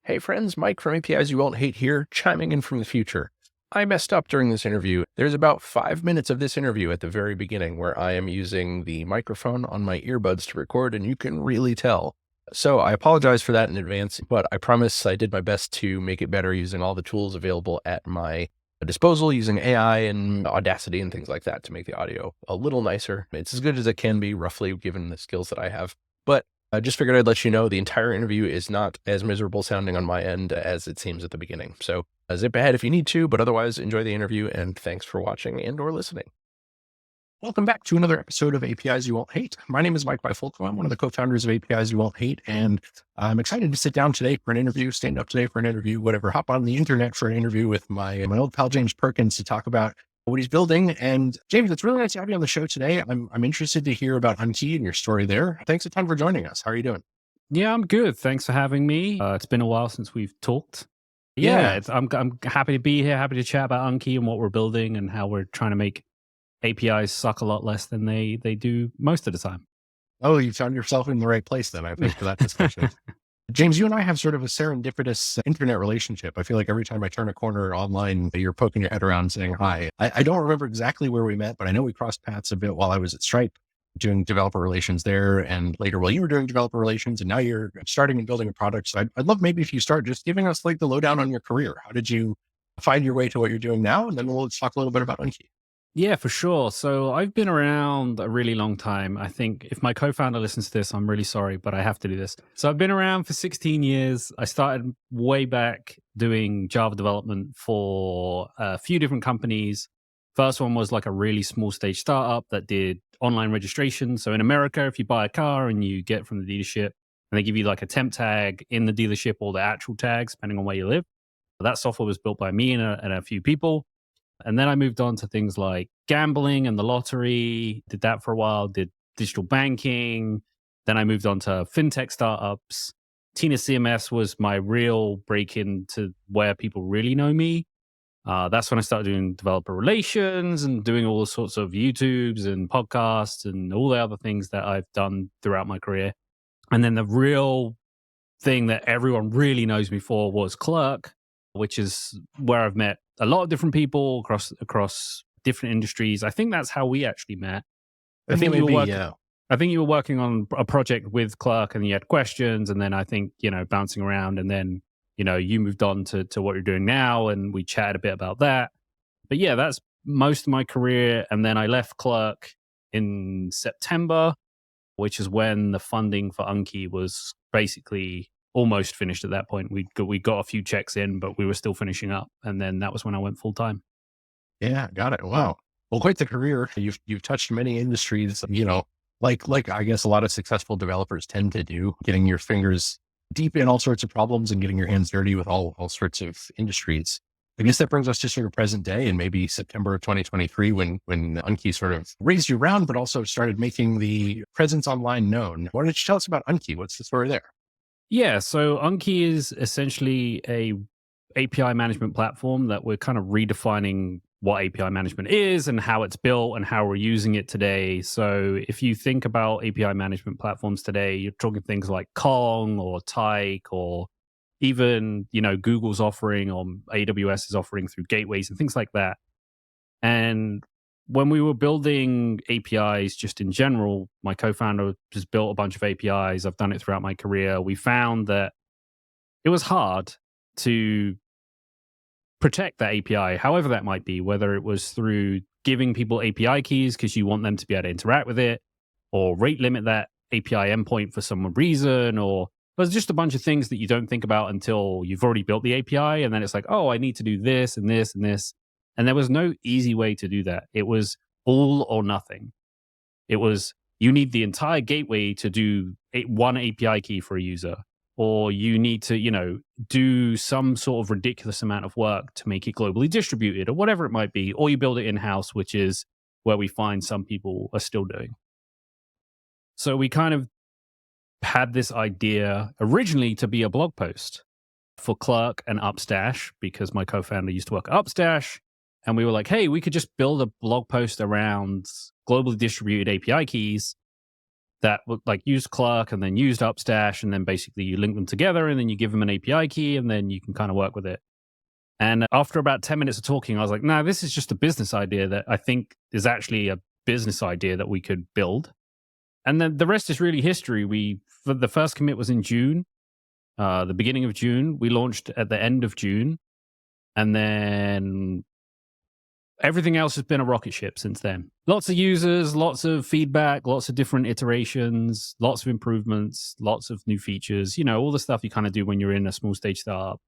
Hey friends, Mike from APIs You Won't Hate here, chiming in from the future. I messed up during this interview. There's about 5 minutes of this interview at the very beginning where I am using the microphone on my earbuds to record, and you can really tell. So I apologize for that in advance, but I promise I did my best to make it better using all the tools available at my disposal, using AI and Audacity and things like that to make the audio a little nicer. It's as good as it can be, roughly, given the skills that I have. But I just figured I'd let you know the entire interview is not as miserable sounding on my end as it seems at the beginning. So zip ahead if you need to, but otherwise enjoy the interview, and thanks for watching and or listening. Welcome back to another episode of APIs You Won't Hate. My name is Mike Bifulco. I'm one of the co-founders of APIs You Won't Hate, and I'm excited to sit down today for an interview, stand up today for an interview, whatever, hop on the internet for an interview with my old pal, James Perkins, to talk about what he's building. And James, it's really nice to have you on the show today. I'm interested to hear about Unkey and your story there. Thanks a ton for joining us. How are you doing? Yeah, I'm good. Thanks for having me. It's been a while since we've talked. I'm happy to be here, happy to chat about Unkey and what we're building and how we're trying to make APIs suck a lot less than they do most of the time. Oh, you found yourself in the right place then, I think, for that discussion. James, you and I have sort of a serendipitous internet relationship. I feel like every time I turn a corner online, you're poking your head around saying hi. I don't remember exactly where we met, but I know we crossed paths a bit while I was at Stripe doing developer relations there, and later while you were doing developer relations, and now you're starting and building a product. So I'd love maybe if you start just giving us like the lowdown on your career. How did you find your way to what you're doing now? And then we'll talk a little bit about Unkey. Yeah, for sure. So I've been around a really long time. I think if my co-founder listens to this, I'm really sorry, but I have to do this. So I've been around for 16 years. I started way back doing Java development for a few different companies. First one was like a really small stage startup that did online registration. So in America, if you buy a car and you get it from the dealership, and they give you like a temp tag in the dealership or the actual tags, depending on where you live. That software was built by me and a few people. And then I moved on to things like gambling and the lottery, did that for a while, did digital banking. Then I moved on to fintech startups. Tina CMS was my real break into where people really know me. That's when I started doing developer relations and doing all sorts of YouTubes and podcasts and all the other things that I've done throughout my career. And then the real thing that everyone really knows me for was Clerk, which is where I've met a lot of different people across different industries. I think that's how we actually met. I think you were working on a project with Clerk and you had questions, and then I think, bouncing around, and then, you moved on to what you're doing now, and we chatted a bit about that. But yeah, that's most of my career. And then I left Clerk in September, which is when the funding for Unkey was basically almost finished at that point. We got a few checks in, but we were still finishing up. And then that was when I went full time. Yeah, got it. Wow. Well, quite the career. You've touched many industries, like I guess a lot of successful developers tend to do, getting your fingers deep in all sorts of problems and getting your hands dirty with all sorts of industries. I guess that brings us to sort of present day and maybe September of 2023 when Unkey sort of raised you around, but also started making the presence online known. Why don't you tell us about Unkey? What's the story there? Yeah, so Unkey is essentially a API management platform that we're kind of redefining what API management is and how it's built and how we're using it today. So if you think about API management platforms today, you're talking things like Kong or Tyke, or even, Google's offering or AWS is offering through gateways and things like that. And when we were building APIs just in general, my co-founder has built a bunch of APIs. I've done it throughout my career. We found that it was hard to protect that API, however that might be, whether it was through giving people API keys because you want them to be able to interact with it, or rate limit that API endpoint for some reason, or there's just a bunch of things that you don't think about until you've already built the API. And then it's like, oh, I need to do this and this and this. And there was no easy way to do that. It was all or nothing. It was, you need the entire gateway to do one API key for a user, or you need to, do some sort of ridiculous amount of work to make it globally distributed, or whatever it might be, or you build it in-house, which is where we find some people are still doing. So we kind of had this idea originally to be a blog post for Clerk and Upstash, because my co-founder used to work at Upstash. And we were like, hey, we could just build a blog post around globally distributed API keys that like used Clerk and then used Upstash, and then basically you link them together and then you give them an API key and then you can kind of work with it. And after about 10 minutes of talking, I was like, no, this is just a business idea that I think is actually a business idea that we could build. And then the rest is really history. The first commit was in June, the beginning of June. We launched at the end of June. And then everything else has been a rocket ship since then. Lots of users, lots of feedback, lots of different iterations, lots of improvements, lots of new features, all the stuff you kind of do when you're in a small stage startup.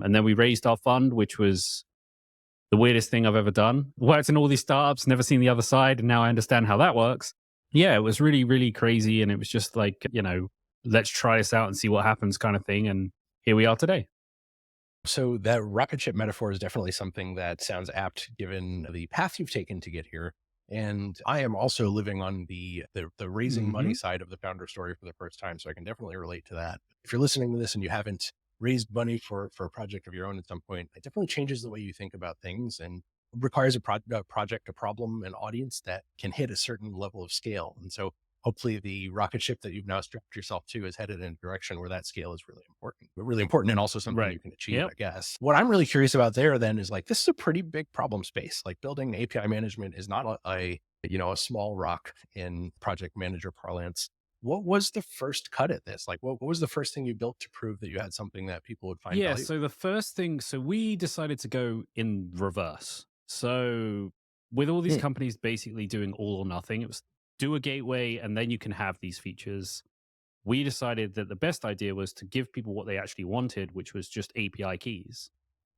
And then we raised our fund, which was the weirdest thing I've ever done. Worked in all these startups, never seen the other side, and now I understand how that works. Yeah, it was really, really crazy. And it was just like, let's try this out and see what happens kind of thing. And here we are today. So that rocket ship metaphor is definitely something that sounds apt given the path you've taken to get here. And I am also living on the raising money side of the founder story for the first time. So I can definitely relate to that. If you're listening to this and you haven't raised money for a project of your own at some point, it definitely changes the way you think about things and requires a project, a problem, an audience that can hit a certain level of scale. And so hopefully the rocket ship that you've now strapped yourself to is headed in a direction where that scale is really important and also something you can achieve, I guess. What I'm really curious about there then is like, this is a pretty big problem space. Like building API management is not a small rock in project manager parlance. What was the first cut at this? Like, what was the first thing you built to prove that you had something that people would find valuable? So the first thing, we decided to go in reverse. So with all these companies basically doing all or nothing, it was do a gateway and then you can have these features. We decided that the best idea was to give people what they actually wanted, which was just API keys.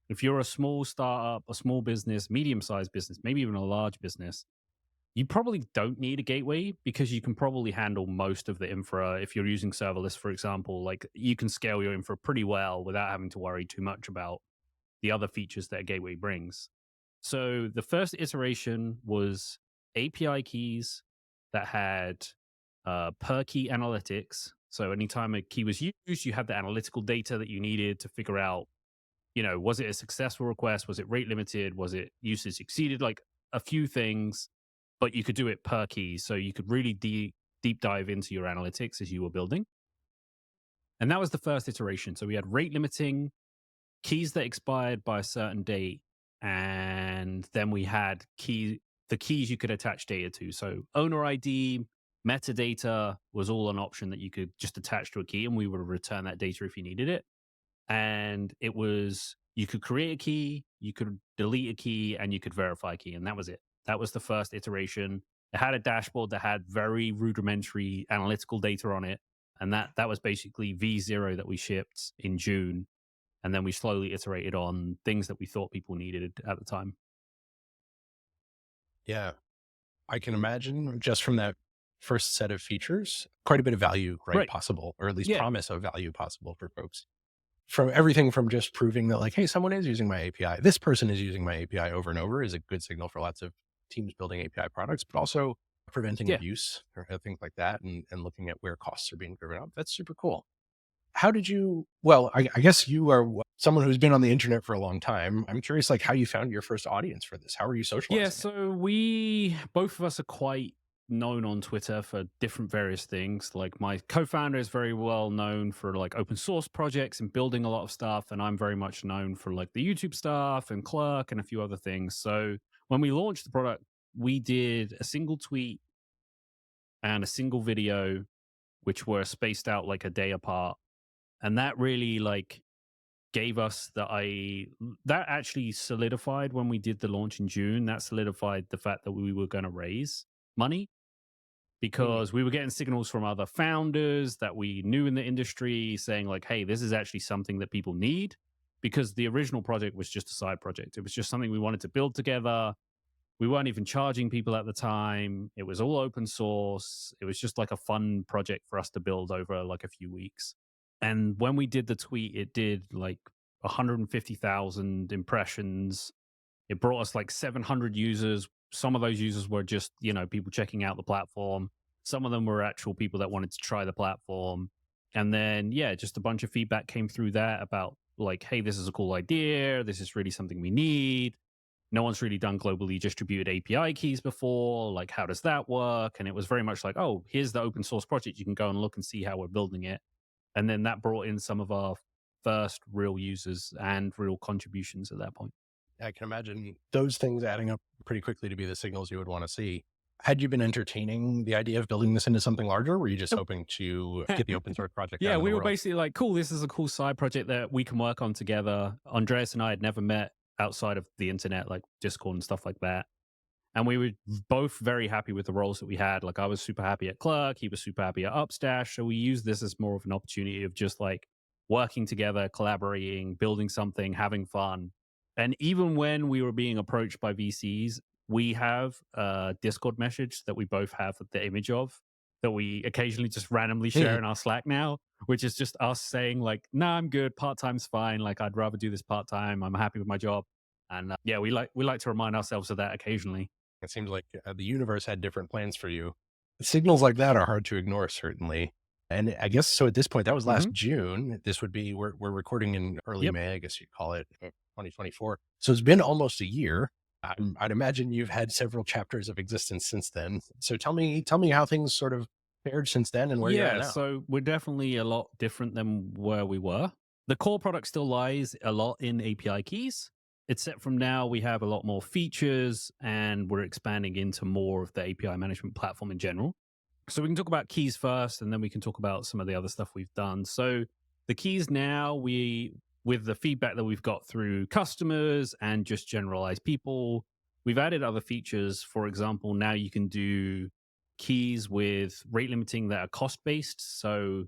If you're a small startup, a small business, medium-sized business, maybe even a large business, you probably don't need a gateway because you can probably handle most of the infra. If you're using serverless, for example, like you can scale your infra pretty well without having to worry too much about the other features that a gateway brings. So the first iteration was API keys that had per key analytics. So anytime a key was used, you had the analytical data that you needed to figure out, was it a successful request? Was it rate limited? Was it usage exceeded? Like a few things, but you could do it per key. So you could really deep dive into your analytics as you were building. And that was the first iteration. So we had rate limiting, keys that expired by a certain date, and then we had the keys you could attach data to. So owner ID, metadata was all an option that you could just attach to a key, and we would return that data if you needed it. And it was, you could create a key, you could delete a key, and you could verify a key. And that was it. That was the first iteration. It had a dashboard that had very rudimentary analytical data on it. And that was basically V0 that we shipped in June. And then we slowly iterated on things that we thought people needed at the time. Yeah. I can imagine just from that first set of features, quite a bit of value, possible, or at least promise of value possible for folks. From everything from just proving that like, hey, someone is using my API. This person is using my API over and over is a good signal for lots of teams building API products, but also preventing abuse or things like that and looking at where costs are being driven up. That's super cool. How did you, I guess you are someone who's been on the internet for a long time. I'm curious, like how you found your first audience for this. How are you socializing? Yeah, so both of us are quite known on Twitter for different various things. Like my co-founder is very well known for like open source projects and building a lot of stuff. And I'm very much known for like the YouTube stuff and Clerk and a few other things. So when we launched the product, we did a single tweet and a single video, which were spaced out like a day apart. And that really like gave us that actually solidified when we did the launch in June. That solidified the fact that we were going to raise money because we were getting signals from other founders that we knew in the industry saying like, hey, this is actually something that people need, because the original project was just a side project. It was just something we wanted to build together. We weren't even charging people at the time. It was all open source. It was just like a fun project for us to build over like a few weeks. And when we did the tweet, it did like 150,000 impressions. It brought us like 700 users. Some of those users were just, people checking out the platform. Some of them were actual people that wanted to try the platform. And then, just a bunch of feedback came through that about like, hey, this is a cool idea. This is really something we need. no one's really done globally distributed API keys before. Like, how does that work? And it was very much like, oh, here's the open source project. You can go and look and see how we're building it. And then that brought in some of our first real users and real contributions at that point. I can imagine those things adding up pretty quickly to be the signals you would want to see. Had you been entertaining the idea of building this into something larger? Or were you just hoping to get the open source project out Yeah, in the we were world? basically like, cool, this is a cool side project that we can work on together. Andreas and I had never met outside of the internet, like Discord and stuff like that. And we were both very happy with the roles that we had. Like, I was super happy at Clerk, he was super happy at Upstash. So we used this as more of an opportunity of just like working together, collaborating, building something, having fun. And even when we were being approached by VCs, we have a Discord message that we both have the image of that we occasionally just randomly share in our Slack now, which is just us saying like, "Nah, I'm good. Part time's fine. Like, I'd rather do this part time. I'm happy with my job." And yeah, we like to remind ourselves of that occasionally. It seems like the universe had different plans for you. Signals like that are hard to ignore, certainly. And I guess so at this point, that was last Mhm. June. This would be, we're recording in early Yep. May, I guess you'd call it 2024. So it's been almost a year. I'd imagine you've had several chapters of existence since then. So tell me how things sort of fared since then and where you're at Yeah, now. so we're definitely a lot different than where we were. The core product still lies a lot in API keys, except from now we have a lot more features and we're expanding into more of the API management platform in general. So we can talk about keys first and then we can talk about some of the other stuff we've done. So the keys now, with the feedback that we've got through customers and just generalized people, we've added other features. For example, now you can do keys with rate limiting that are cost based. So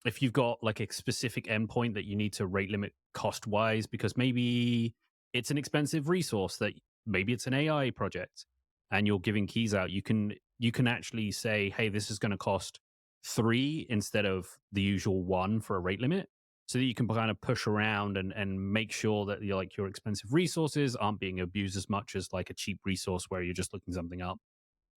if you've got like a specific endpoint that you need to rate limit cost wise, because maybe it's an expensive resource that maybe it's an AI project and you're giving keys out, you can actually say, hey, this is going to cost 3 instead of the usual 1 for a rate limit. So that you can kind of push around and make sure that your expensive resources aren't being abused as much as like a cheap resource where you're just looking something up.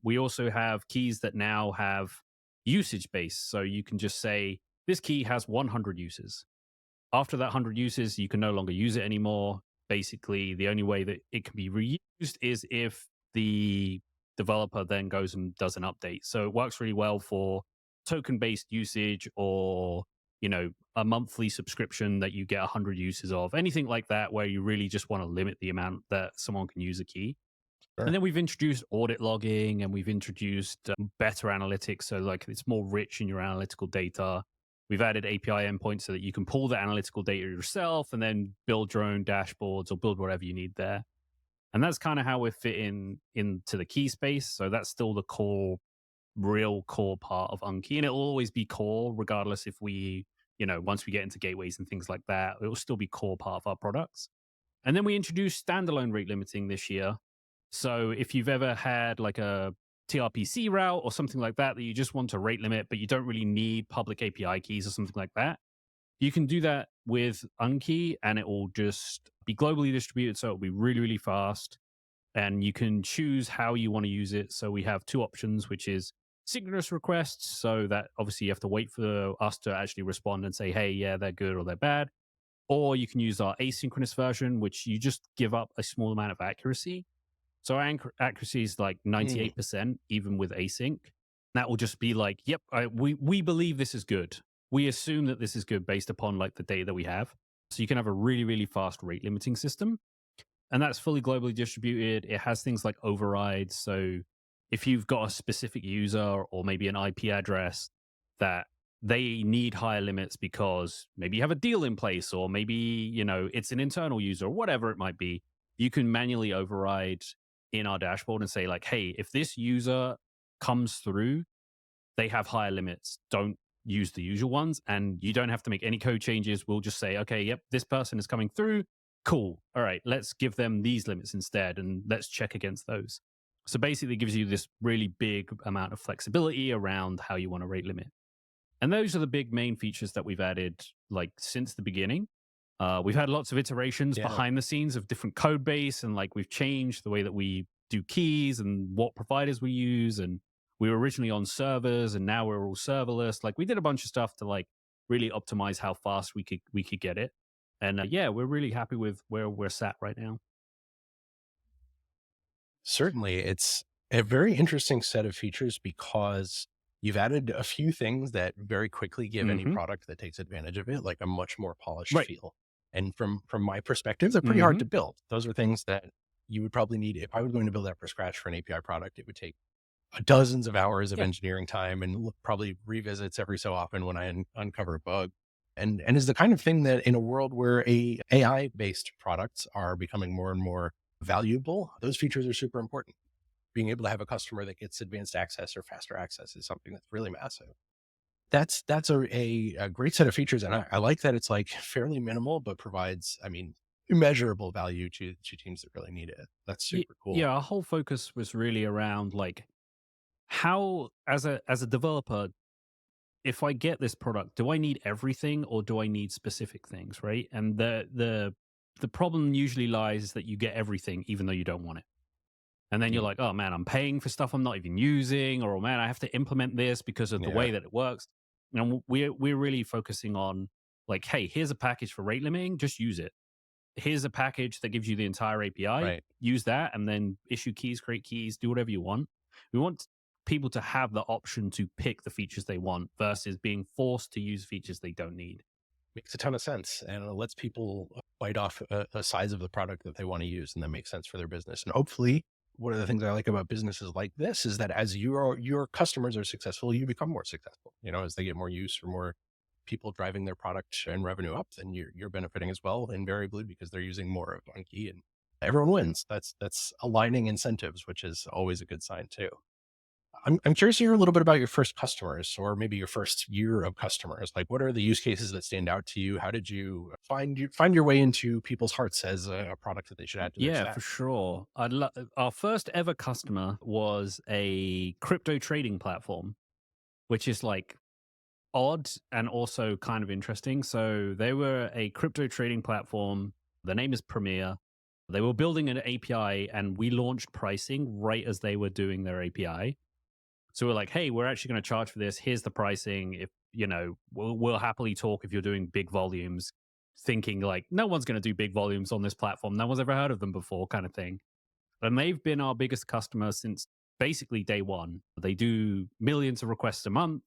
We also have keys that now have usage based. So you can just say, this key has 100 uses. After that 100 uses, you can no longer use it anymore. Basically, the only way that it can be reused is if the developer then goes and does an update. So it works really well for token based usage or a monthly subscription that you get 100 uses of, anything like that where you really just want to limit the amount that someone can use a key. And Sure. then we've introduced audit logging and we've introduced better analytics. So, like, it's more rich in your analytical data. We've added API endpoints so that you can pull the analytical data yourself and then build your own dashboards or build whatever you need there. And that's kind of how we're fitting into the key space. So, that's still the real core part of Unkey. And it'll always be core, regardless if once we get into gateways and things like that, it will still be core part of our products. And then we introduced standalone rate limiting this year. So if you've ever had like a TRPC route or something like that you just want to rate limit, but you don't really need public API keys or something like that, you can do that with Unkey and it will just be globally distributed. So it'll be really, really fast. And you can choose how you want to use it. So we have two options, which is synchronous requests. So that obviously you have to wait for us to actually respond and say, hey, yeah, they're good or they're bad. Or you can use our asynchronous version, which you just give up a small amount of accuracy. So our accuracy is like 98%, even with async. That will just be like, yep, we believe this is good. We assume that this is good based upon like the data that we have. So you can have a really, really fast rate limiting system. And that's fully globally distributed. It has things like overrides. So if you've got a specific user or maybe an IP address that they need higher limits because maybe you have a deal in place or maybe, it's an internal user or whatever it might be, you can manually override in our dashboard and say like, hey, if this user comes through, they have higher limits. Don't use the usual ones. And you don't have to make any code changes. We'll just say, okay, yep, this person is coming through. Cool. All right, let's give them these limits instead and let's check against those. So basically, it gives you this really big amount of flexibility around how you want to rate limit. And those are the big main features that we've added like since the beginning. We've had lots of iterations Yeah. behind the scenes of different code base, and like we've changed the way that we do keys and what providers we use. And we were originally on servers, and now we're all serverless. Like we did a bunch of stuff to like really optimize how fast we could get it. And yeah, we're really happy with where we're sat right now. Certainly, it's a very interesting set of features because you've added a few things that very quickly give any Hmm. product that takes advantage of it like a much more polished Right. feel. And from my perspective, they're pretty hard Hmm. to build. Those are things that you would probably need if I was going to build that from scratch for an API product. It would take dozens of hours of Yeah. engineering time and probably revisits every so often when I uncover a bug. And is the kind of thing that in a world where AI based products are becoming more and more valuable, those features are super important. Being able to have a customer that gets advanced access or faster access is something that's really massive. That's a great set of features. And I like that it's like fairly minimal, but provides, I mean, immeasurable value to teams that really need it. That's super cool. Yeah, our whole focus was really around like how, as a developer, if I get this product, do I need everything or do I need specific things, right? And the problem usually lies that you get everything even though you don't want it. And then you're Mm, like, oh man, I'm paying for stuff I'm not even using, or oh man, I have to implement this because of the yeah, way that it works. And we're really focusing on like, hey, here's a package for rate limiting, just use it. Here's a package that gives you the entire API, right. use that, and then issue keys, create keys, do whatever you want. We want people to have the option to pick the features they want versus being forced to use features they don't need. Makes a ton of sense, and it lets people bite off a size of the product that they want to use, and that makes sense for their business. And hopefully, one of the things I like about businesses like this is that as your customers are successful, you become more successful. You know, as they get more use or more people driving their product and revenue up, then you're benefiting as well, invariably because they're using more of Unkey, and everyone wins. That's aligning incentives, which is always a good sign too. I'm curious to hear a little bit about your first customers or maybe your first year of customers. Like, what are the use cases that stand out to you? How did you find your way into people's hearts as a product that they should add to their Yeah, stack? for sure. Our first ever customer was a crypto trading platform, which is like odd and also kind of interesting. So they were a crypto trading platform. The name is Premier. They were building an API and we launched pricing right as they were doing their API. So we're like, hey, we're actually going to charge for this. Here's the pricing. If, we'll happily talk if you're doing big volumes, thinking like no one's going to do big volumes on this platform. No one's ever heard of them before, kind of thing. And they've been our biggest customer since basically day one. They do millions of requests a month.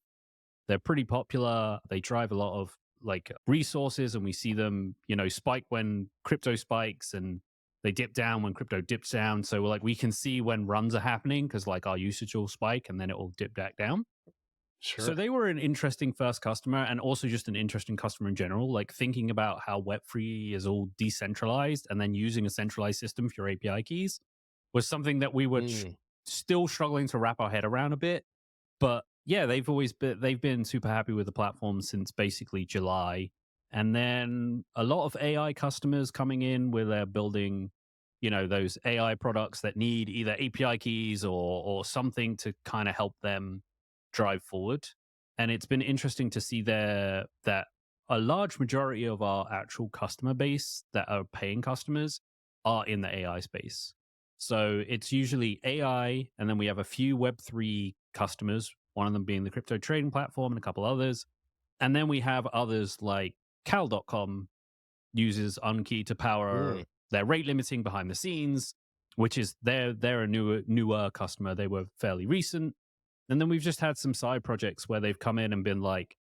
They're pretty popular. They drive a lot of like resources, and we see them, spike when crypto spikes, and they dip down when crypto dips down. So like we can see when runs are happening because like our usage will spike and then it will dip back down. So Sure. they were an interesting first customer and also just an interesting customer in general. Like thinking about how Web3 is all decentralized and then using a centralized system for your API keys was something that we were Mm, still struggling to wrap our head around a bit. But yeah, they've been super happy with the platform since basically July. And then a lot of AI customers coming in where they're building, those AI products that need either API keys or something to kind of help them drive forward. And it's been interesting to see there that a large majority of our actual customer base that are paying customers are in the AI space. So it's usually AI, and then we have a few Web3 customers, one of them being the crypto trading platform and a couple others. And then we have others like Cal.com uses Unkey to power mm, their rate limiting behind the scenes, which is they're a newer customer. They were fairly recent. And then we've just had some side projects where they've come in and been like,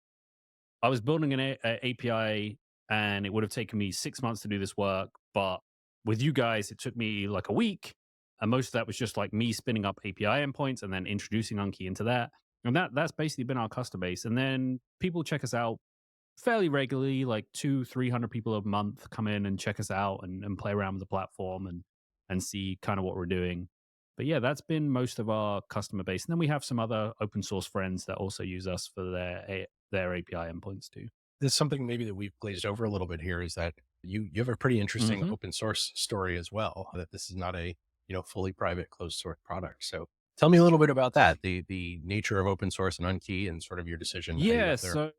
I was building an API and it would have taken me 6 months to do this work, but with you guys, it took me like a week. And most of that was just like me spinning up API endpoints and then introducing Unkey into that. And that's basically been our customer base. And then people check us out fairly regularly, like 300 people a month come in and check us out and play around with the platform and see kind of what we're doing. But yeah, that's been most of our customer base. And then we have some other open source friends that also use us for their API endpoints too. there's something maybe that we've glazed over a little bit here is that you have a pretty interesting Hmm. open source story as well. That this is not a fully private closed source product. So tell me a little bit about that, the nature of open source and Unkey, and sort of your decision to headed Yeah, up there. so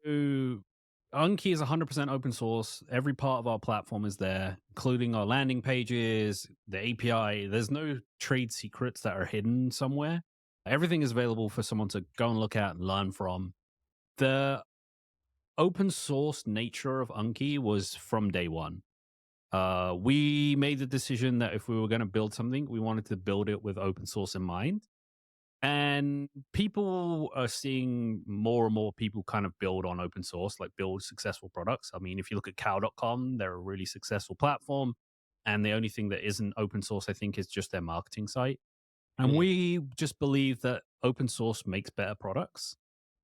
Unkey is 100% open source. Every part of our platform is there, including our landing pages, the API. There's no trade secrets that are hidden somewhere. Everything is available for someone to go and look at and learn from. The open source nature of Unkey was from day one. We made the decision that if we were going to build something, we wanted to build it with open source in mind. And people are seeing more and more people kind of build on open source, like build successful products. I mean, if you look at cow.com, they're a really successful platform. And the only thing that isn't open source, I think, is just their marketing site. And Mm. we just believe that open source makes better products.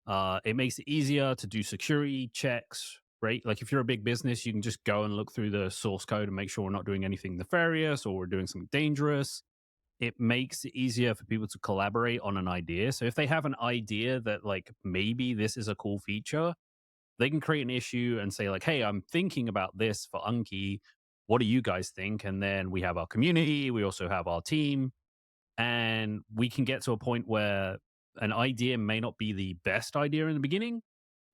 It makes it easier to do security checks, right? Like if you're a big business, you can just go and look through the source code and make sure we're not doing anything nefarious or we're doing something dangerous. It makes it easier for people to collaborate on an idea. So if they have an idea that like maybe this is a cool feature, they can create an issue and say like, "Hey, I'm thinking about this for Unkey. What do you guys think?" And then we have our community, we also have our team, and we can get to a point where an idea may not be the best idea in the beginning,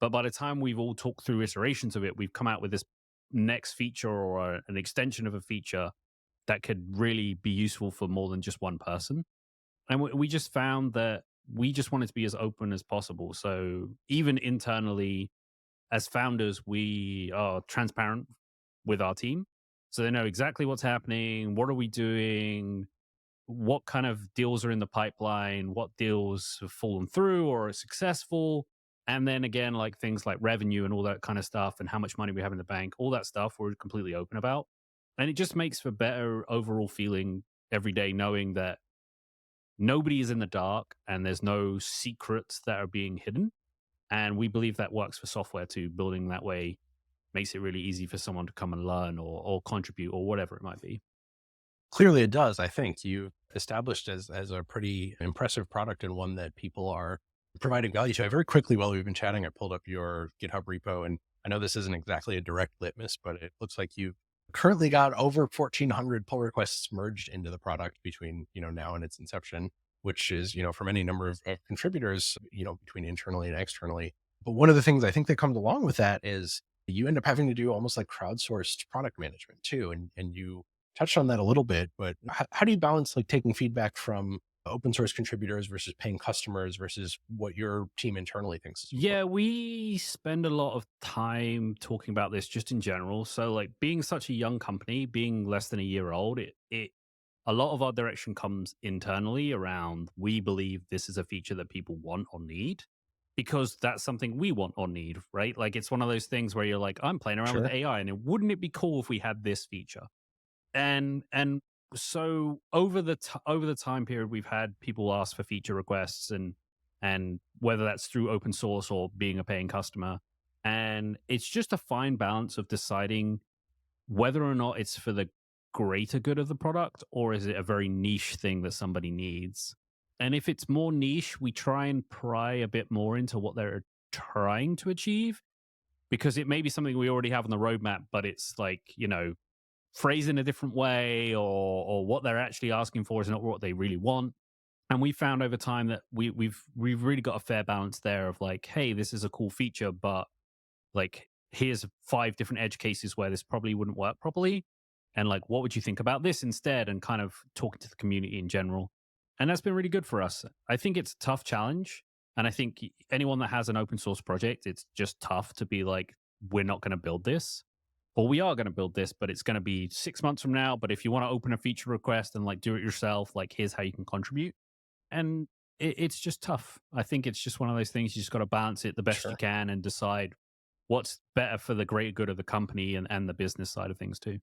but by the time we've all talked through iterations of it, we've come out with this next feature or an extension of a feature that could really be useful for more than just one person. And we just found that we just wanted to be as open as possible. So even internally, as founders, we are transparent with our team. So they know exactly what's happening, what are we doing, what kind of deals are in the pipeline, what deals have fallen through or are successful. And then again, like things like revenue and all that kind of stuff and how much money we have in the bank, all that stuff we're completely open about. And it just makes for better overall feeling every day knowing that nobody is in the dark and there's no secrets that are being hidden. And we believe that works for software too. Building that way makes it really easy for someone to come and learn or contribute or whatever it might be. Clearly it does. I think you've established as a pretty impressive product and one that people are providing value to. I very quickly, while we've been chatting, I pulled up your GitHub repo, and I know this isn't exactly a direct litmus, but it looks like you've currently got over 1,400 pull requests merged into the product between, now and its inception, which is, from any number of contributors, between internally and externally. But one of the things I think that comes along with that is you end up having to do almost like crowdsourced product management too. And you touched on that a little bit, but how do you balance like taking feedback from open source contributors versus paying customers versus what your team internally thinks is important? Yeah, we spend a lot of time talking about this just in general. So, like being such a young company, being less than a year old, it a lot of our direction comes internally around we believe this is a feature that people want or need because that's something we want or need, right? Like it's one of those things where you're like, I'm playing around with Sure. AI and wouldn't it be cool if we had this feature? And so over the time period we've had people ask for feature requests and whether that's through open source or being a paying customer, and it's just a fine balance of deciding whether or not it's for the greater good of the product or is it a very niche thing that somebody needs. And if it's more niche, we try and pry a bit more into what they're trying to achieve because it may be something we already have on the roadmap, but it's like, phrased in a different way or what they're actually asking for is not what they really want. And we found over time that we've really got a fair balance there of like, hey, this is a cool feature, but like here's 5 different edge cases where this probably wouldn't work properly. And like, what would you think about this instead? And kind of talking to the community in general. And that's been really good for us. I think it's a tough challenge. And I think anyone that has an open source project, it's just tough to be like, we're not going to build this or we are going to build this, but it's going to be 6 months from now. But if you want to open a feature request and like do it yourself, like here's how you can contribute. And it's just tough. I think it's just one of those things you just got to balance it the best you Sure. can and decide what's better for the greater good of the company and the business side of things too.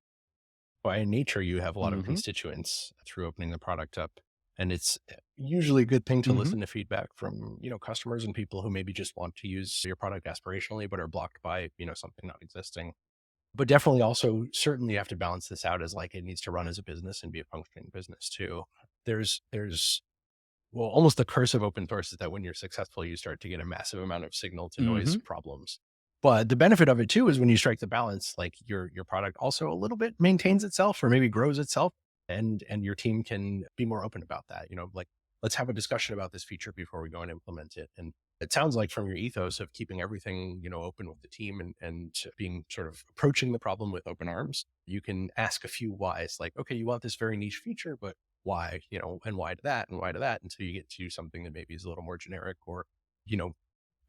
By nature, you have a lot of Hmm. constituents through opening the product up. And it's usually a good thing to Hmm. listen to feedback from, customers and people who maybe just want to use your product aspirationally, but are blocked by, something not existing. But definitely also certainly you have to balance this out as like it needs to run as a business and be a functioning business too. There's well, almost the curse of open source is that when you're successful, you start to get a massive amount of signal to noise Hmm. problems. But the benefit of it too is when you strike the balance, like your product also a little bit maintains itself or maybe grows itself, and your team can be more open about that. Like let's have a discussion about this feature before we go and implement it. And it sounds like from your ethos of keeping everything open with the team and being sort of approaching the problem with open arms, you can ask a few whys, like, okay, you want this very niche feature, but why, and why to that and why to that until you get to something that maybe is a little more generic or, you know,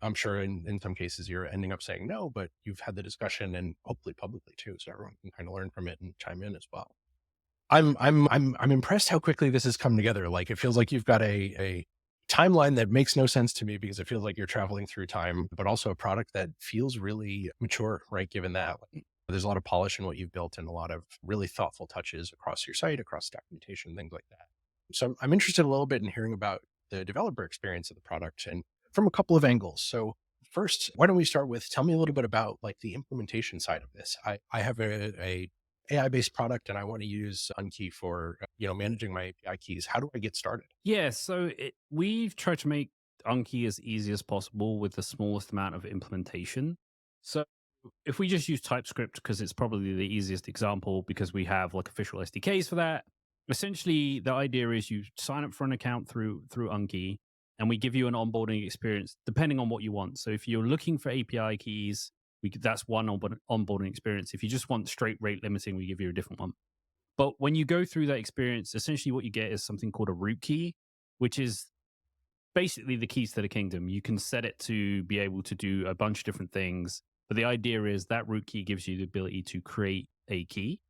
I'm sure in some cases you're ending up saying no, but you've had the discussion and hopefully publicly too, so everyone can kind of learn from it and chime in as well. I'm impressed how quickly this has come together. Like it feels like you've got a timeline that makes no sense to me because it feels like you're traveling through time, but also a product that feels really mature, right? Given that like, there's a lot of polish in what you've built and a lot of really thoughtful touches across your site, across documentation, things like that. So I'm interested a little bit in hearing about the developer experience of the product and from a couple of angles. So first, why don't we start with tell me a little bit about like the implementation side of this. I have a AI-based product and I want to use Unkey for managing my API keys. How do I get started? Yeah, so we've tried to make Unkey as easy as possible with the smallest amount of implementation. So if we just use TypeScript, because it's probably the easiest example because we have like official SDKs for that. Essentially, the idea is you sign up for an account through Unkey, and we give you an onboarding experience depending on what you want. So if you're looking for API keys, that's one onboarding experience. If you just want straight rate limiting, we give you a different one. But when you go through that experience, essentially what you get is something called a root key, which is basically the keys to the kingdom. You can set it to be able to do a bunch of different things. But the idea is that root key gives you the ability to create a key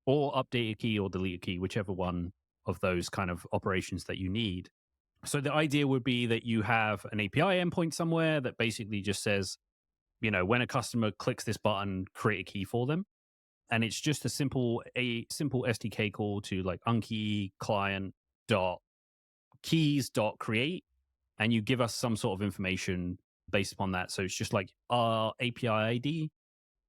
or update a key or delete a key, whichever one of those kind of operations that you need. So the idea would be that you have an API endpoint somewhere that basically just says, when a customer clicks this button, create a key for them. And it's just a simple SDK call to like Unkey client dot keys dot create, and you give us some sort of information based upon that. So it's just like our API ID,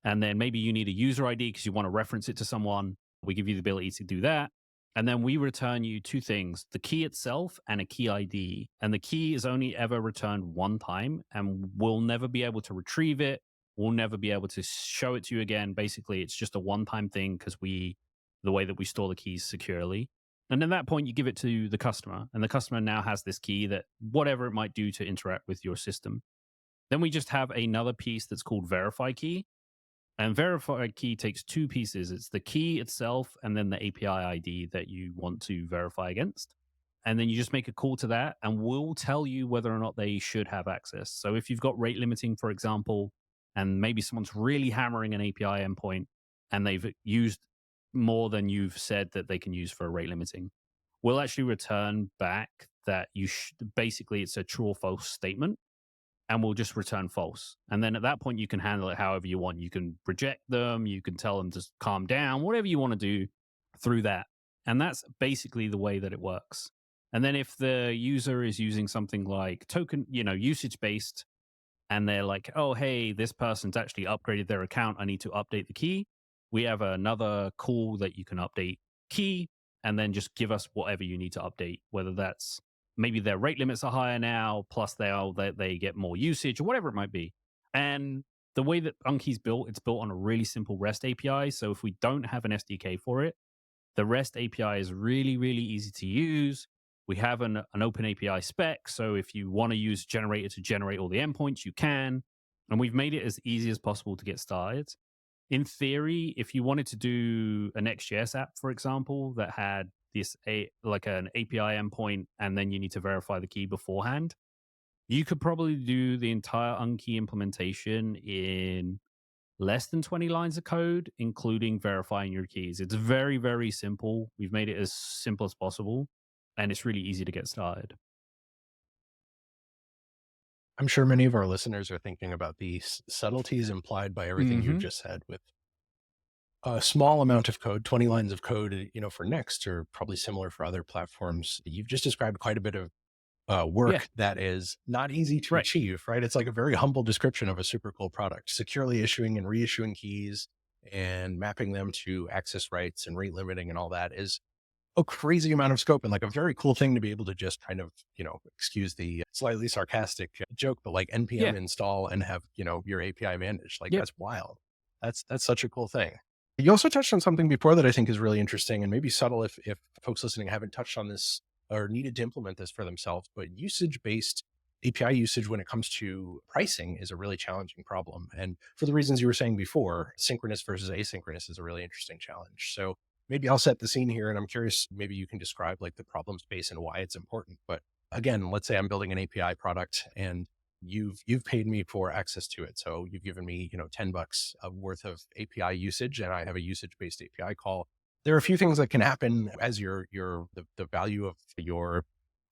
and then maybe you need a user ID because you want to reference it to someone. We give you the ability to do that. And then we return you two things, the key itself and a key ID. And the key is only ever returned one time, and we'll never be able to retrieve it. We'll never be able to show it to you again. Basically, it's just a one-time thing because the way that we store the keys securely. And at that point, you give it to the customer, and the customer now has this key that whatever it might do to interact with your system. Then we just have another piece that's called verify key. And verify key takes two pieces. It's the key itself and then the API ID that you want to verify against. And then you just make a call to that, and we'll tell you whether or not they should have access. So if you've got rate limiting, for example, and maybe someone's really hammering an API endpoint and they've used more than you've said that they can use for a rate limiting, we'll actually return back that basically it's a true or false statement, and we'll just return false. And then at that point, you can handle it however you want. You can reject them, you can tell them to calm down, whatever you want to do through that. And that's basically the way that it works. And then if the user is using something like token, usage based, and they're like, oh, hey, this person's actually upgraded their account, I need to update the key. We have another call that you can update key, and then just give us whatever you need to update, whether that's maybe their rate limits are higher now, plus they get more usage or whatever it might be. And the way that Unkey's built, it's built on a really simple REST API. So if we don't have an SDK for it, the REST API is really, really easy to use. We have an open API spec. So if you want to use generator to generate all the endpoints, you can. And we've made it as easy as possible to get started. In theory, if you wanted to do a Next.js app, for example, that had like an API endpoint, and then you need to verify the key beforehand, you could probably do the entire Unkey implementation in less than 20 lines of code, including verifying your keys. It's very, very simple. We've made it as simple as possible, and it's really easy to get started. I'm sure many of our listeners are thinking about the subtleties implied by everything you've just said with a small amount of code, 20 lines of code, for Next or probably similar for other platforms. You've just described quite a bit of work that is not easy to achieve, right? It's like a very humble description of a super cool product, securely issuing and reissuing keys and mapping them to access rights and rate limiting and all that is a crazy amount of scope and like a very cool thing to be able to just kind of, excuse the slightly sarcastic joke, but like NPM install and have, your API managed. Like that's wild. That's such a cool thing. You also touched on something before that I think is really interesting and maybe subtle if folks listening haven't touched on this or needed to implement this for themselves, but usage-based API usage when it comes to pricing is a really challenging problem. And for the reasons you were saying before, synchronous versus asynchronous is a really interesting challenge. So maybe I'll set the scene here and I'm curious, maybe you can describe like the problem space and why it's important. But again, let's say I'm building an API product and you've paid me for access to it. So you've given me, $10 worth of API usage, and I have a usage-based API call. There are a few things that can happen as the value of your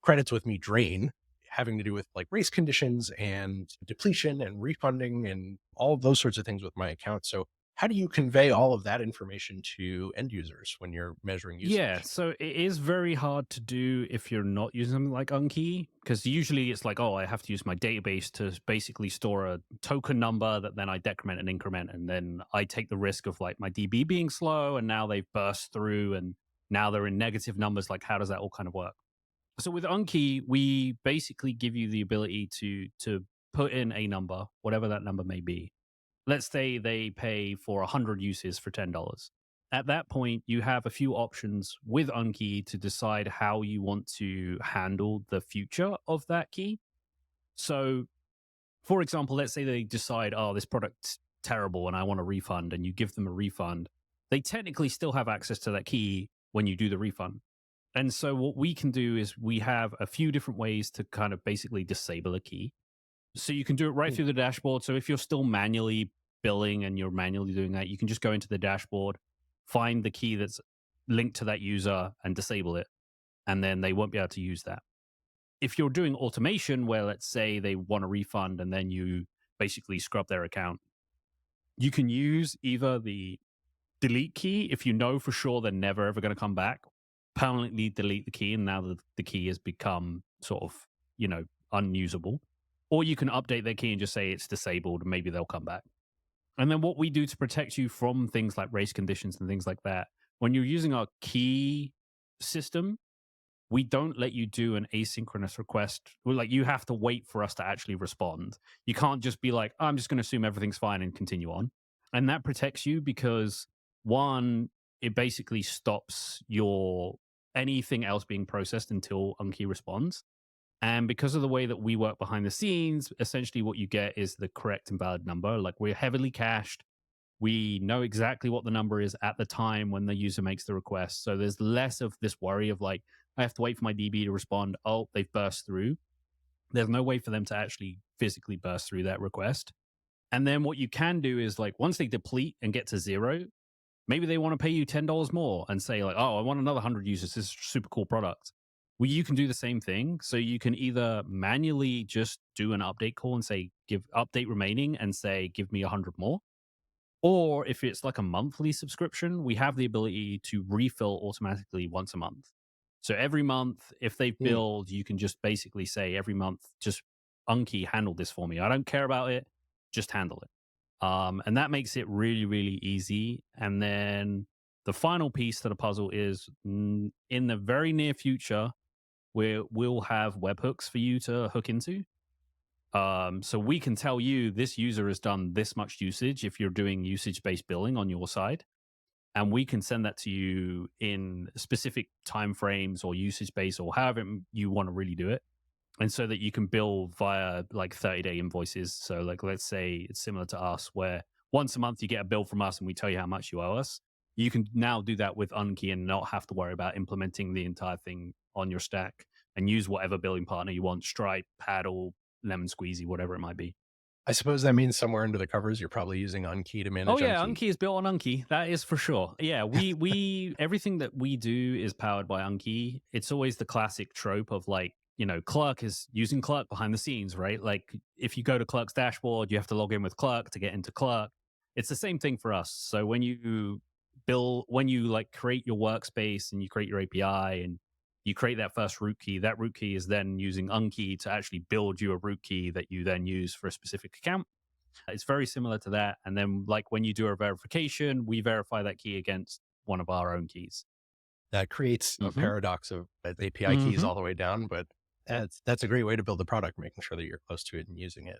credits with me drain, having to do with like race conditions and depletion and refunding and all of those sorts of things with my account. So how do you convey all of that information to end users when you're measuring Yeah, usage? so it is very hard to do if you're not using something like Unkey, because usually it's like, oh, I have to use my database to basically store a token number that then I decrement and increment, and then I take the risk of like my DB being slow, and now they've burst through, and now they're in negative numbers. Like, how does that all kind of work? So with Unkey, we basically give you the ability to put in a number, whatever that number may be. Let's say they pay for 100 uses for $10. At that point, you have a few options with Unkey to decide how you want to handle the future of that key. So, for example, let's say they decide, oh, this product's terrible and I want a refund, and you give them a refund. They technically still have access to that key when you do the refund. And so, what we can do is we have a few different ways to kind of basically disable a key. So you can do it right Hmm. through the dashboard. So if you're still manually billing and you're manually doing that, you can just go into the dashboard, find the key that's linked to that user and disable it. And then they won't be able to use that. If you're doing automation where let's say they want a refund and then you basically scrub their account, you can use either the delete key if you know for sure they're never ever going to come back, permanently delete the key, and now the key has become sort of, unusable. Or you can update their key and just say it's disabled and maybe they'll come back. And then what we do to protect you from things like race conditions and things like that, when you're using our key system, we don't let you do an asynchronous request. Like, you have to wait for us to actually respond. You can't just be like, I'm just going to assume everything's fine and continue on. And that protects you because, one, it basically stops your anything else being processed until Unkey responds. And because of the way that we work behind the scenes, essentially what you get is the correct and valid number. Like, we're heavily cached. We know exactly what the number is at the time when the user makes the request. So there's less of this worry of like, I have to wait for my DB to respond. Oh, they've burst through. There's no way for them to actually physically burst through that request. And then what you can do is like, once they deplete and get to zero, maybe they want to pay you $10 more and say like, oh, I want another 100 users. This is a super cool product. Well, you can do the same thing. So you can either manually just do an update call and say, give update remaining and say, give me 100 more. Or if it's like a monthly subscription, we have the ability to refill automatically once a month. So every month, if they Hmm. build, you can just basically say every month, just Unkey, handle this for me. I don't care about it, just handle it. And that makes it really, really easy. And then the final piece to the puzzle is in the very near future, we'll have webhooks for you to hook into. So we can tell you this user has done this much usage if you're doing usage-based billing on your side, and we can send that to you in specific timeframes or usage-based or however you want to really do it, and so that you can bill via like 30-day invoices. So like, let's say it's similar to us where once a month you get a bill from us and we tell you how much you owe us. You can now do that with Unkey and not have to worry about implementing the entire thing on your stack, and use whatever billing partner you want: Stripe, Paddle, Lemon Squeezy, whatever it might be. I suppose that means somewhere under the covers, you're probably using Unkey to Oh manage yeah, Unkey. Unkey is built on Unkey. That is for sure. Yeah, we everything that we do is powered by Unkey. It's always the classic trope of like, Clerk is using Clerk behind the scenes, right? Like, if you go to Clerk's dashboard, you have to log in with Clerk to get into Clerk. It's the same thing for us. So when you like create your workspace and you create your API and you create that first root key, that root key is then using Unkey to actually build you a root key that you then use for a specific account. It's very similar to that. And then, like, when you do a verification, we verify that key against one of our own keys. That creates a Mm-hmm. paradox of API keys Mm-hmm. all the way down, but that's a great way to build the product, making sure that you're close to it and using it.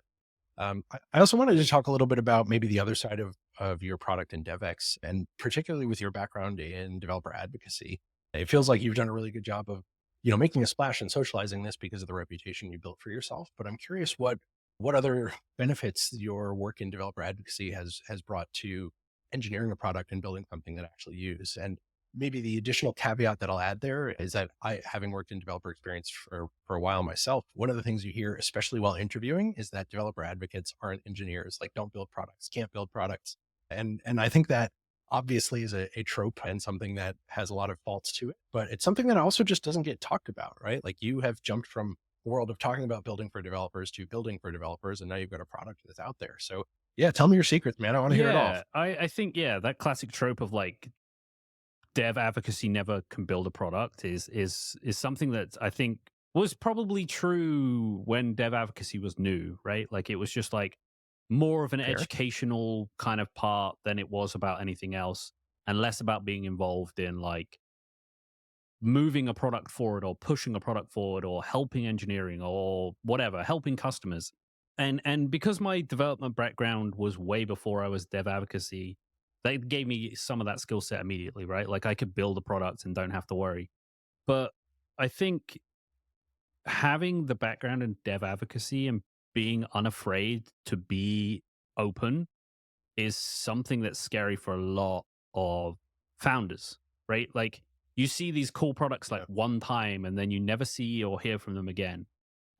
I also wanted to talk a little bit about maybe the other side of your product in DevX, and particularly with your background in developer advocacy. It feels like you've done a really good job of, making a splash and socializing this because of the reputation you built for yourself. But I'm curious what other benefits your work in developer advocacy has brought to engineering a product and building something that I actually use. And maybe the additional caveat that I'll add there is that having worked in developer experience for a while myself, one of the things you hear, especially while interviewing, is that developer advocates aren't engineers, like don't build products, can't build products. And I think that obviously is a trope and something that has a lot of faults to it, but it's something that also just doesn't get talked about, right? Like you have jumped from the world of talking about building for developers to building for developers, and now you've got a product that's out there. So yeah, tell me your secrets, man. I want to hear it all. Yeah, I think that classic trope of like dev advocacy never can build a product is something that I think was probably true when dev advocacy was new, right? Like it was just like more of an Fair. educational kind of part than it was about anything else, and less about being involved in like moving a product forward or pushing a product forward or helping engineering or whatever, helping customers. And because my development background was way before I was dev advocacy, that gave me some of that skill set immediately, right? Like I could build a product and don't have to worry. But I think having the background in dev advocacy and being unafraid to be open is something that's scary for a lot of founders, right? Like you see these cool products like Yeah. one time and then you never see or hear from them again.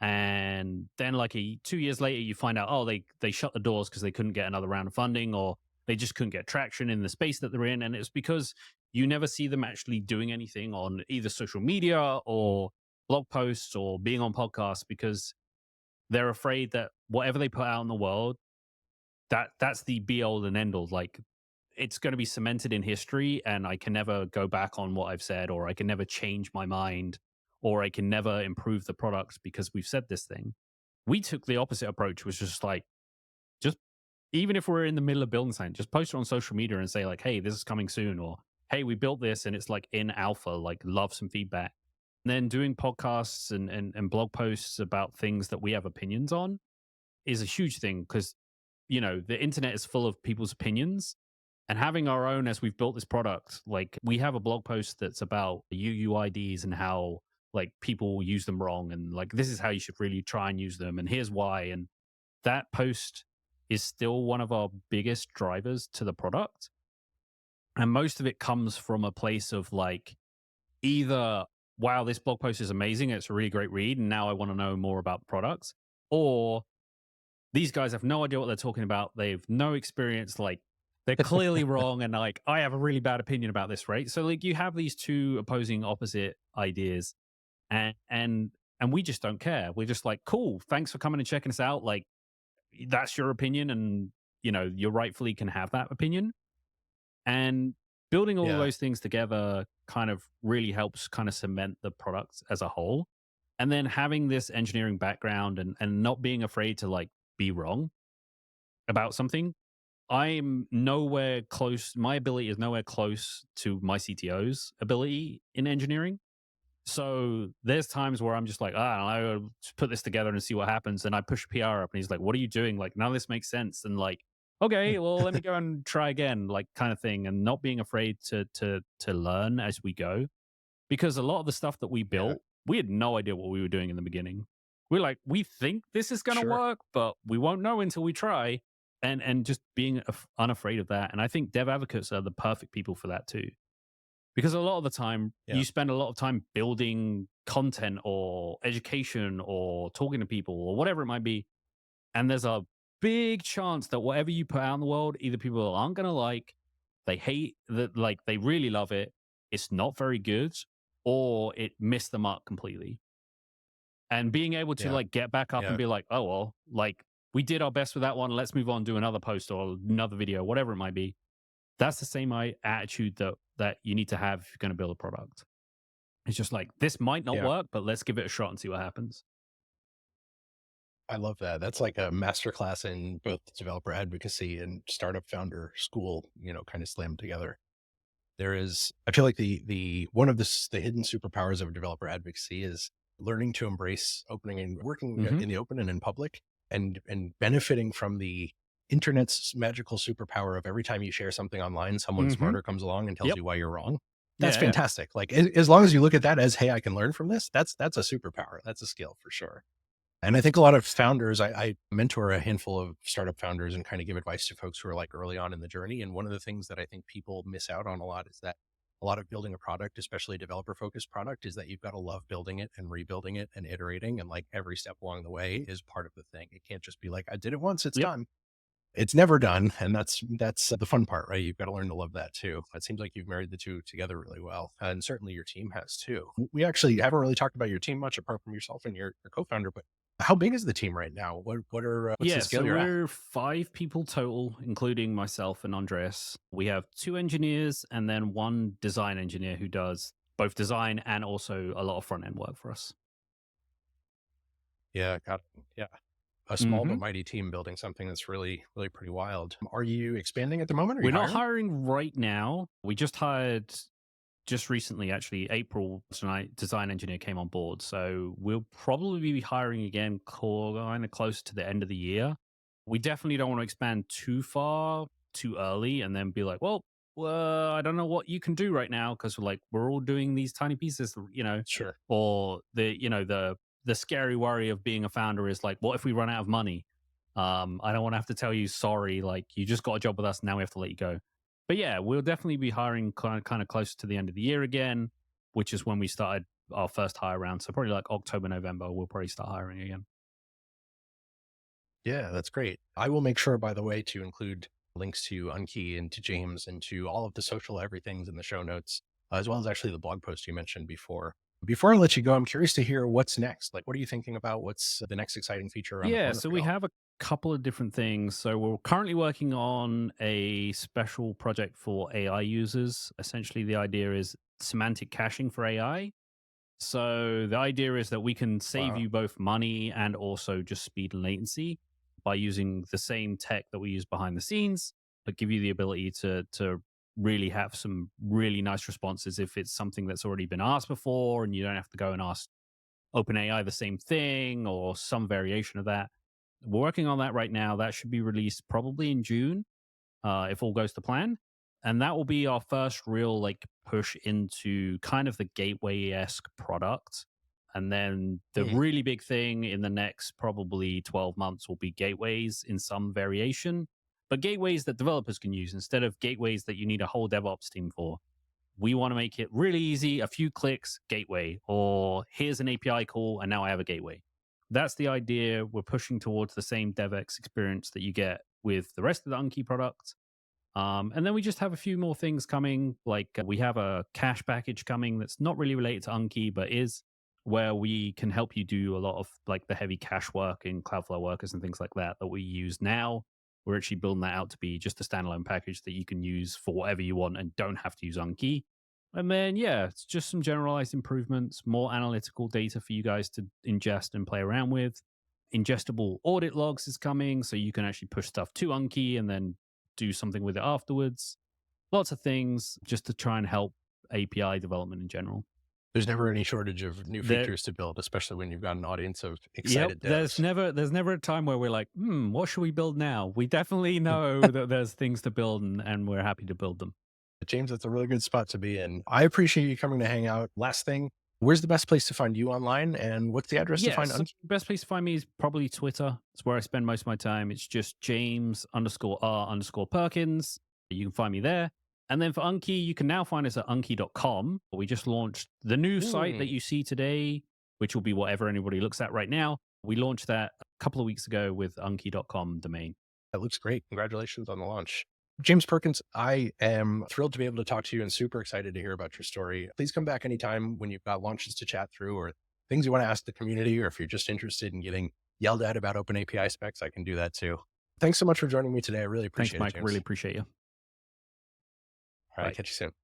And then like 2 years later, you find out, oh, they shut the doors because they couldn't get another round of funding, or they just couldn't get traction in the space that they're in. And it's because you never see them actually doing anything on either social media or blog posts or being on podcasts, because they're afraid that whatever they put out in the world, that's the be all and end all. Like it's going to be cemented in history, and I can never go back on what I've said, or I can never change my mind, or I can never improve the product because we've said this thing. We took the opposite approach, which was just like, just even if we're in the middle of building something, just post it on social media and say like, hey, this is coming soon, or hey, we built this and it's like in alpha, like love some feedback. And then doing podcasts and blog posts about things that we have opinions on is a huge thing, because the internet is full of people's opinions, and having our own, as we've built this product, like we have a blog post that's about UUIDs and how like people use them wrong, and like this is how you should really try and use them, and here's why. And that post is still one of our biggest drivers to the product, and most of it comes from a place of like, either wow, this blog post is amazing, it's a really great read, and now I want to know more about products, or these guys have no idea what they're talking about. They've no experience. Like they're clearly wrong. And like, I have a really bad opinion about this, right? So like you have these two opposing opposite ideas, and we just don't care. We're just like, cool, thanks for coming and checking us out. Like that's your opinion. And you rightfully can have that opinion. And building all of Yeah. those things together kind of really helps kind of cement the product as a whole. And then having this engineering background and not being afraid to like be wrong about something. I'm nowhere close. My ability is nowhere close to my CTO's ability in engineering. So there's times where I'm just like, I don't know, just put this together and see what happens. And I push PR up, and he's like, "What are you doing? Like, none of this makes sense." And like, okay, well, let me go and try again, like kind of thing. And not being afraid to learn as we go, because a lot of the stuff that we Yeah. built, we had no idea what we were doing in the beginning. We're like, we think this is going to Sure. work, but we won't know until we try. And just being unafraid of that. And I think dev advocates are the perfect people for that too, because a lot of the time Yeah. you spend a lot of time building content or education or talking to people or whatever it might be, and there's a big chance that whatever you put out in the world, either people aren't going to like, they hate that, like they really love it, it's not very good, or it missed the mark completely. And being able to Yeah. like get back up and Yeah. be like, oh well, like we did our best with that one, let's move on, do another post or another video, whatever it might be. That's the same attitude that you need to have if you're going to build a product. It's just like, this might not Yeah. work, but let's give it a shot and see what happens. I love that. That's like a masterclass in both developer advocacy and startup founder school, kind of slammed together. There is, I feel like the one of the hidden superpowers of developer advocacy is learning to embrace opening and working Hmm. in the open and in public, and benefiting from the internet's magical superpower of every time you share something online, someone Hmm. smarter comes along and tells Yep. you why you're wrong. That's Yeah. Yeah. fantastic. Like as long as you look at that as, hey, I can learn from this, that's a superpower. That's a skill for sure. And I think a lot of founders, I mentor a handful of startup founders and kind of give advice to folks who are like early on in the journey. And one of the things that I think people miss out on a lot is that a lot of building a product, especially a developer focused product, is that you've got to love building it and rebuilding it and iterating. And like every step along the way is part of the thing. It can't just be like, I did it once, it's Yep. done. It's never done. And that's the fun part, right? You've got to learn to love that too. It seems like you've married the two together really well. And certainly your team has too. We actually haven't really talked about your team much apart from yourself and your co-founder, but how big is the team right now? What's the scale So you're at? we're 5 people total, including myself and Andreas. We have 2 engineers and then 1 design engineer who does both design and also a lot of front end work for us. Yeah, got it. Yeah. A small but hmm mighty team building something that's really, really pretty wild. Are you expanding at the moment? Are you We're not hiring? hiring right now. We just hired just recently, actually, April tonight, design engineer came on board. So we'll probably be hiring again kind of close to the end of the year. We definitely don't want to expand too far too early and then be like, well, I don't know what you can do right now because we're all doing these tiny pieces, Sure. or the scary worry of being a founder is like, what if we run out of money? I don't want to have to tell you, sorry, like you just got a job with us. Now we have to let you go. But yeah, we'll definitely be hiring kind of close to the end of the year again, which is when we started our first hire round. So probably like October, November, we'll probably start hiring again. Yeah, that's great. I will make sure, by the way, to include links to Unkey and to James and to all of the social everythings in the show notes, as well as actually the blog post you mentioned before. Before I let you go, I'm curious to hear what's next. Like, what are you thinking about? What's the next exciting feature around the Yeah, corner so for we y'all? have a couple of different things. So we're currently working on a special project for AI users. Essentially, the idea is semantic caching for AI. So the idea is that we can save Wow. you both money and also just speed and latency by using the same tech that we use behind the scenes, but give you the ability to really have some really nice responses if it's something that's already been asked before and you don't have to go and ask OpenAI the same thing or some variation of that. We're working on that right now. That should be released probably in June, if all goes to plan. And that will be our first real like push into kind of the gateway-esque product. And then the Hmm. really big thing in the next probably 12 months will be gateways in some variation, but gateways that developers can use instead of gateways that you need a whole DevOps team for. We want to make it really easy, a few clicks, gateway, or here's an API call, and now I have a gateway. That's the idea. We're pushing towards the same DevX experience that you get with the rest of the Unkey product. And then we just have a few more things coming. Like we have a cache package coming that's not really related to Unkey, but is where we can help you do a lot of like the heavy cache work in Cloudflare workers and things like that we use now. We're actually building that out to be just a standalone package that you can use for whatever you want and don't have to use Unkey. And then, yeah, it's just some generalized improvements, more analytical data for you guys to ingest and play around with. Ingestible audit logs is coming, so you can actually push stuff to Unkey and then do something with it afterwards. Lots of things just to try and help API development in general. There's never any shortage of new There, features to build, especially when you've got an audience of yep, excited there's devs. never a time where we're like, what should we build now? We definitely know that there's things to build and we're happy to build them. James, that's a really good spot to be in. I appreciate you coming to hang out. Last thing, where's the best place to find you online? And what's the address to Yeah, find so Unkey? best place to find me is probably Twitter. It's where I spend most of my time. It's just James_R_Perkins. You can find me there. And then for Unkey, you can now find us at unkey.com. We just launched the new site that Hmm. you see today, which will be whatever anybody looks at right now. We launched that a couple of weeks ago with unkey.com domain. That looks great. Congratulations on the launch. James Perkins, I am thrilled to be able to talk to you and super excited to hear about your story. Please come back anytime when you've got launches to chat through or things you want to ask the community, or if you're just interested in getting yelled at about open API specs, I can do that too. Thanks so much for joining me today. I really Thanks, appreciate it, Mike. Really James. appreciate you. All right, Bye. catch you soon.